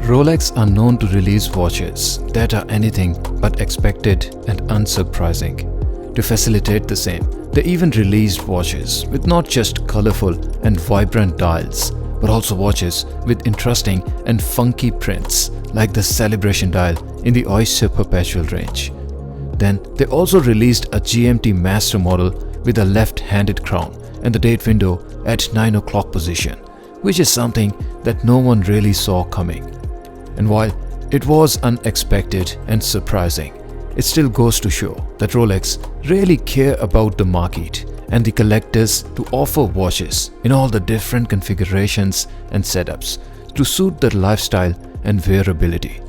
Rolex are known to release watches that are anything but expected and unsurprising. To facilitate the same, they even released watches with not just colorful and vibrant dials, but also watches with interesting and funky prints like the Celebration dial in the Oyster Perpetual range. Then they also released a GMT Master model with a left-handed crown and the date window at 9 o'clock position, which is something that no one really saw coming. And while it was unexpected and surprising, it still goes to show that Rolex really care about the market and the collectors to offer watches in all the different configurations and setups to suit their lifestyle and wearability.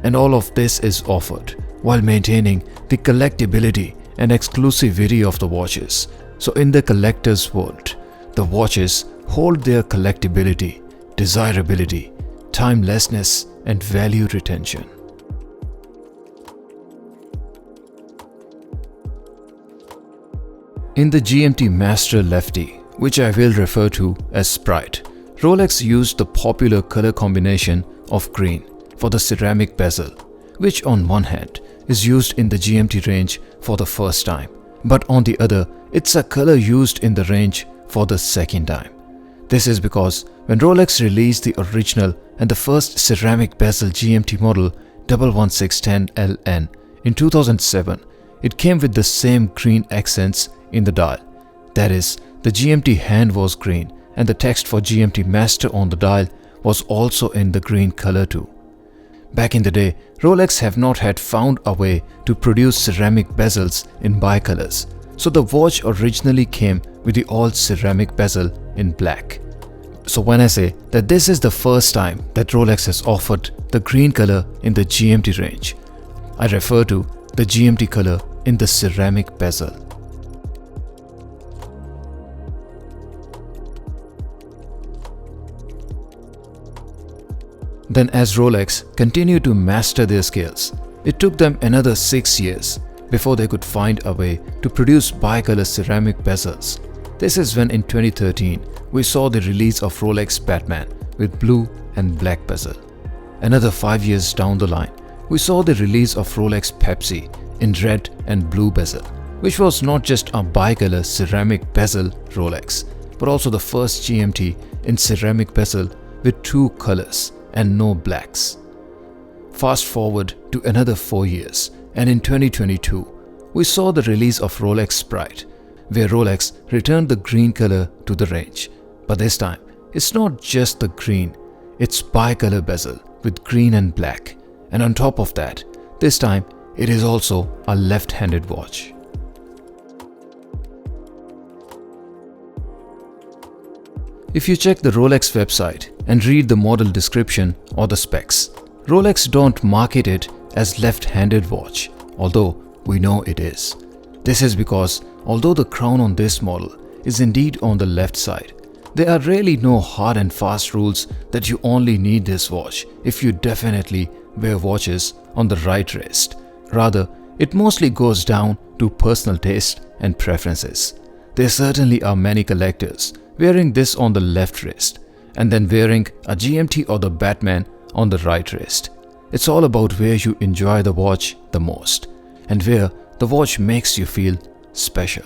And all of this is offered while maintaining the collectability and exclusivity of the watches. So in the collector's world, the watches hold their collectability, desirability, timelessness and value retention. In the GMT Master Lefty, which I will refer to as Sprite, Rolex used the popular color combination of green for the ceramic bezel, which on one hand is used in the GMT range for the first time, but on the other, it's a color used in the range for the second time. This is because when Rolex released the original and the first ceramic bezel GMT model 11610LN in 2007, it came with the same green accents in the dial. That is, the GMT hand was green and the text for GMT Master on the dial was also in the green color too. Back in the day, Rolex have not had found a way to produce ceramic bezels in bicolors, so the watch originally came with the all ceramic bezel in black. So when I say that this is the first time that Rolex has offered the green color in the GMT range, I refer to the GMT color in the ceramic bezel. Then as Rolex continued to master their skills, it took them another 6 years before they could find a way to produce bicolor ceramic bezels. This is when in 2013, we saw the release of Rolex Batman with blue and black bezel. Another 5 years down the line, we saw the release of Rolex Pepsi in red and blue bezel, which was not just a bicolor ceramic bezel Rolex, but also the first GMT in ceramic bezel with 2 colors and no blacks. Fast forward to another 4 years, and in 2022, we saw the release of Rolex Sprite, where Rolex returned the green color to the range. But this time, it's not just the green, it's bicolor bezel with green and black. And on top of that, this time, it is also a left-handed watch. If you check the Rolex website and read the model description or the specs, Rolex don't market it as left-handed watch, although we know it is. This is because although the crown on this model is indeed on the left side, there are really no hard and fast rules that you only need this watch if you definitely wear watches on the right wrist. Rather, it mostly goes down to personal taste and preferences. There certainly are many collectors wearing this on the left wrist and then wearing a GMT or the Batman on the right wrist. It's all about where you enjoy the watch the most and where the watch makes you feel special.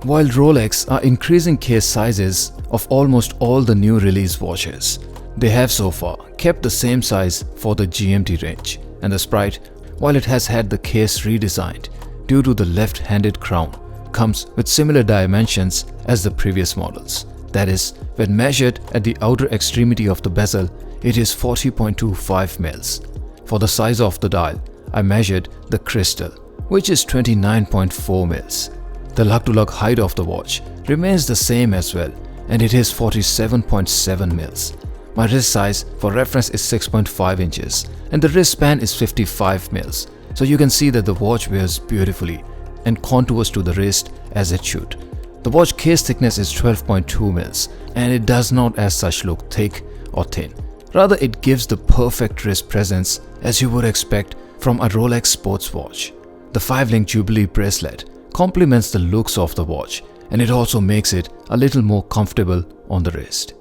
While Rolex are increasing case sizes of almost all the new release watches, they have so far kept the same size for the GMT range, and the Sprite, while it has had the case redesigned due to the left-handed crown, comes with similar dimensions as the previous models. That is, when measured at the outer extremity of the bezel, it is 40.25 mils. For the size of the dial, I measured the crystal, which is 29.4 mils. The lug-to-lug height of the watch remains the same as well, and it is 47.7 mils. My wrist size for reference is 6.5 inches and the wristband is 55 mils. So you can see that the watch wears beautifully and contours to the wrist as it should. The watch case thickness is 12.2 mils and it does not as such look thick or thin. Rather, it gives the perfect wrist presence as you would expect from a Rolex sports watch. The 5-link Jubilee bracelet complements the looks of the watch and it also makes it a little more comfortable on the wrist.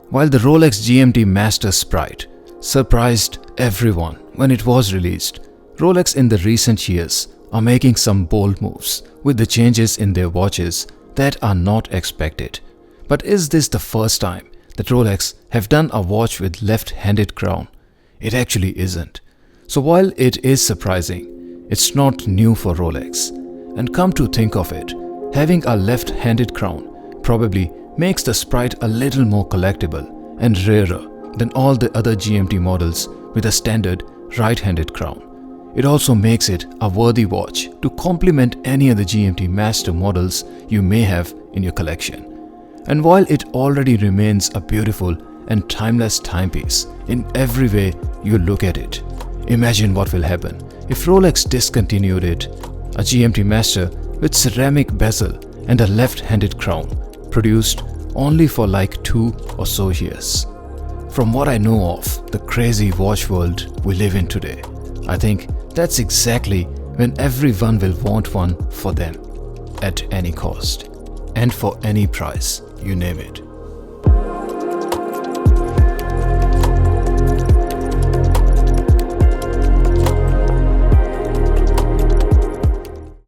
While the Rolex GMT Master Sprite surprised everyone when it was released, Rolex in the recent years are making some bold moves with the changes in their watches that are not expected. But is this the first time that Rolex have done a watch with left-handed crown? It actually isn't. So while it is surprising, it's not new for Rolex. And come to think of it, having a left-handed crown probably makes the Sprite a little more collectible and rarer than all the other GMT models with a standard right-handed crown. It also makes it a worthy watch to complement any other GMT Master models you may have in your collection. And while it already remains a beautiful and timeless timepiece in every way you look at it, imagine what will happen if Rolex discontinued it, a GMT Master with ceramic bezel and a left-handed crown, produced only for like 2 or so years. From what I know of the crazy watch world we live in today, I think that's exactly when everyone will want one for them, at any cost, and for any price, you name it.